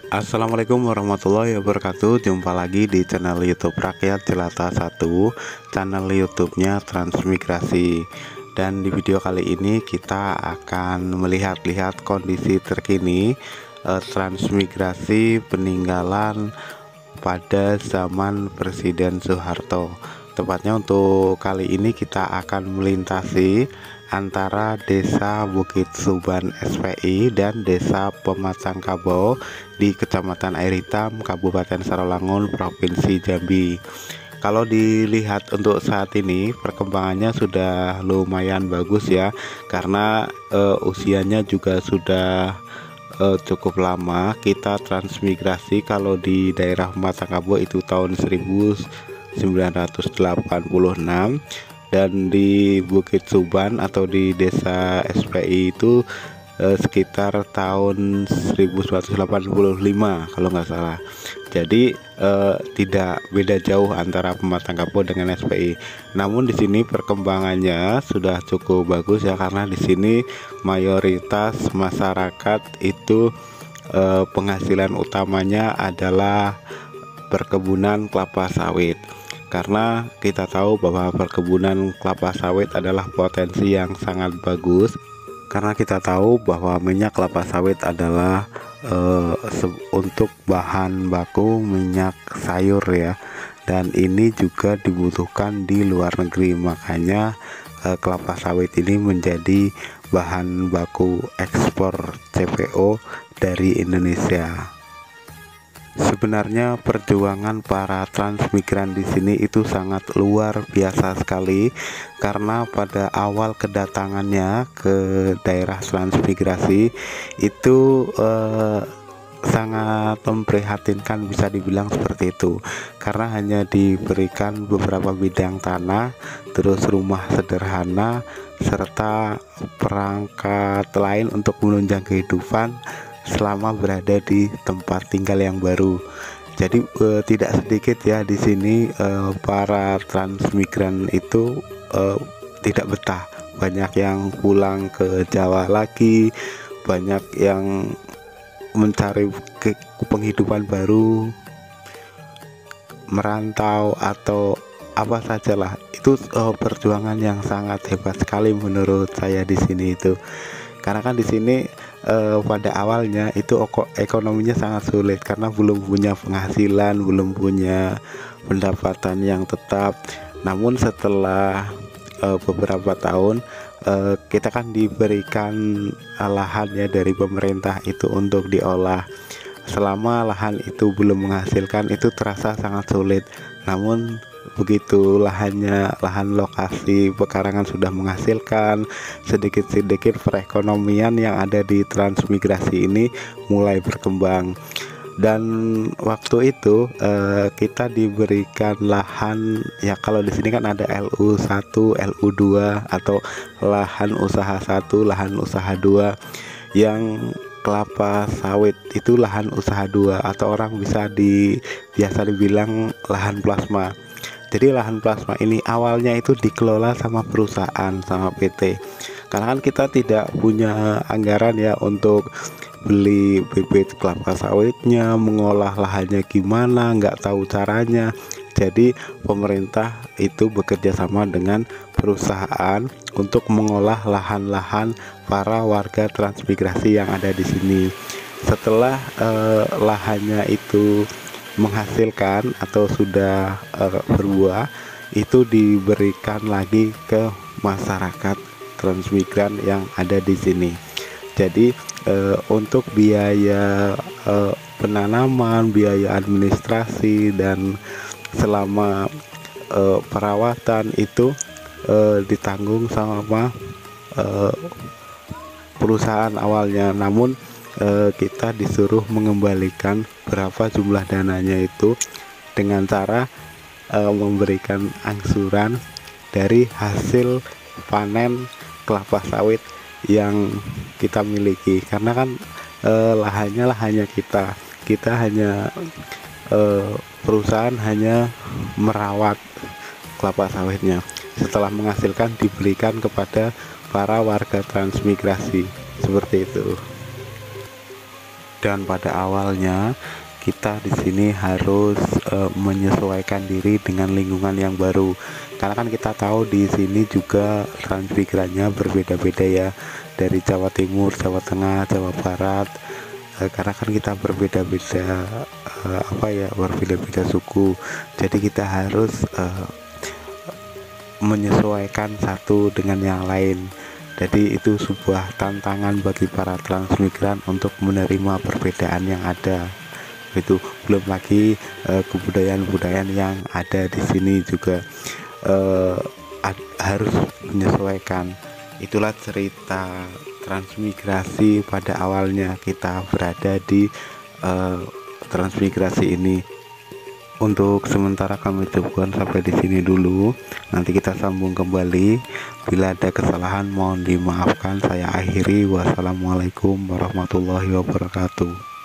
Assalamualaikum warahmatullahi wabarakatuh. Jumpa lagi di channel YouTube Rakyat Jelata 1, channel YouTube-nya Transmigrasi. Dan di video kali ini kita akan melihat-lihat kondisi terkini transmigrasi peninggalan pada zaman Presiden Soeharto. Tepatnya untuk kali ini kita akan melintasi antara Desa Bukit Suban SPI dan Desa Pematang Kabo di Kecamatan Air Hitam, Kabupaten Sarolangun, Provinsi Jambi. Kalau dilihat untuk saat ini perkembangannya sudah lumayan bagus ya, karena usianya juga sudah cukup lama. Kita transmigrasi kalau di daerah Pematang Kabo itu tahun 1986, dan di Bukit Suban atau di Desa SPI itu sekitar tahun 1985 kalau nggak salah. Jadi tidak beda jauh antara Pematang Kabo dengan SPI. Namun di sini perkembangannya sudah cukup bagus ya, karena di sini mayoritas masyarakat itu penghasilan utamanya adalah perkebunan kelapa sawit. Karena kita tahu bahwa perkebunan kelapa sawit adalah potensi yang sangat bagus, karena kita tahu bahwa minyak kelapa sawit adalah untuk bahan baku minyak sayur ya, dan ini juga dibutuhkan di luar negeri. Makanya kelapa sawit ini menjadi bahan baku ekspor CPO dari Indonesia. Sebenarnya perjuangan para transmigran di sini itu sangat luar biasa sekali, karena pada awal kedatangannya ke daerah transmigrasi itu sangat memprihatinkan, bisa dibilang seperti itu, karena hanya diberikan beberapa bidang tanah, terus rumah sederhana, serta perangkat lain untuk menunjang kehidupan selama berada di tempat tinggal yang baru. Jadi tidak sedikit ya di sini para transmigran itu tidak betah. Banyak yang pulang ke Jawa lagi, banyak yang mencari penghidupan baru, merantau atau apa sajalah. Itu perjuangan yang sangat hebat sekali menurut saya di sini itu. Karena kan di sini pada awalnya itu ekonominya sangat sulit, karena belum punya penghasilan, belum punya pendapatan yang tetap. Namun setelah beberapa tahun kita kan diberikan lahannya dari pemerintah itu untuk diolah. Selama lahan itu belum menghasilkan, itu terasa sangat sulit. Namun begitu lahan lokasi pekarangan sudah menghasilkan, sedikit-sedikit perekonomian yang ada di transmigrasi ini mulai berkembang. Dan waktu itu kita diberikan lahan ya, kalau di sini kan ada LU1, LU2 atau lahan usaha 1, lahan usaha 2. Yang kelapa sawit itu lahan usaha 2, atau orang biasa dibilang lahan plasma. Jadi lahan plasma ini awalnya itu dikelola sama perusahaan, sama PT. Karena kan kita tidak punya anggaran ya untuk beli bibit kelapa sawitnya, mengolah lahannya gimana, nggak tahu caranya. Jadi pemerintah itu bekerja sama dengan perusahaan untuk mengolah lahan-lahan para warga transmigrasi yang ada di sini. Setelah lahannya itu menghasilkan atau sudah berbuah, itu diberikan lagi ke masyarakat transmigran yang ada di sini. Jadi untuk biaya penanaman, biaya administrasi, dan selama perawatan itu ditanggung sama perusahaan awalnya. Namun kita disuruh mengembalikan berapa jumlah dananya itu dengan cara memberikan angsuran dari hasil panen kelapa sawit yang kita miliki. Karena kan lahannya hanya kita hanya perusahaan hanya merawat kelapa sawitnya. Setelah menghasilkan diberikan kepada para warga transmigrasi, seperti itu. Dan pada awalnya kita di sini harus menyesuaikan diri dengan lingkungan yang baru, karena kan kita tahu di sini juga transmigrannya berbeda-beda ya, dari Jawa Timur, Jawa Tengah, Jawa Barat. Karena kan kita berbeda-beda berbeda-beda suku, jadi kita harus menyesuaikan satu dengan yang lain. Jadi itu sebuah tantangan bagi para transmigran untuk menerima perbedaan yang ada. Itu belum lagi kebudayaan-budayaan yang ada di sini juga harus menyesuaikan. Itulah cerita transmigrasi pada awalnya kita berada di transmigrasi ini. Untuk sementara kami cukupkan sampai di sini dulu. Nanti kita sambung kembali. Bila ada kesalahan mohon dimaafkan. Saya akhiri. Wassalamualaikum warahmatullahi wabarakatuh.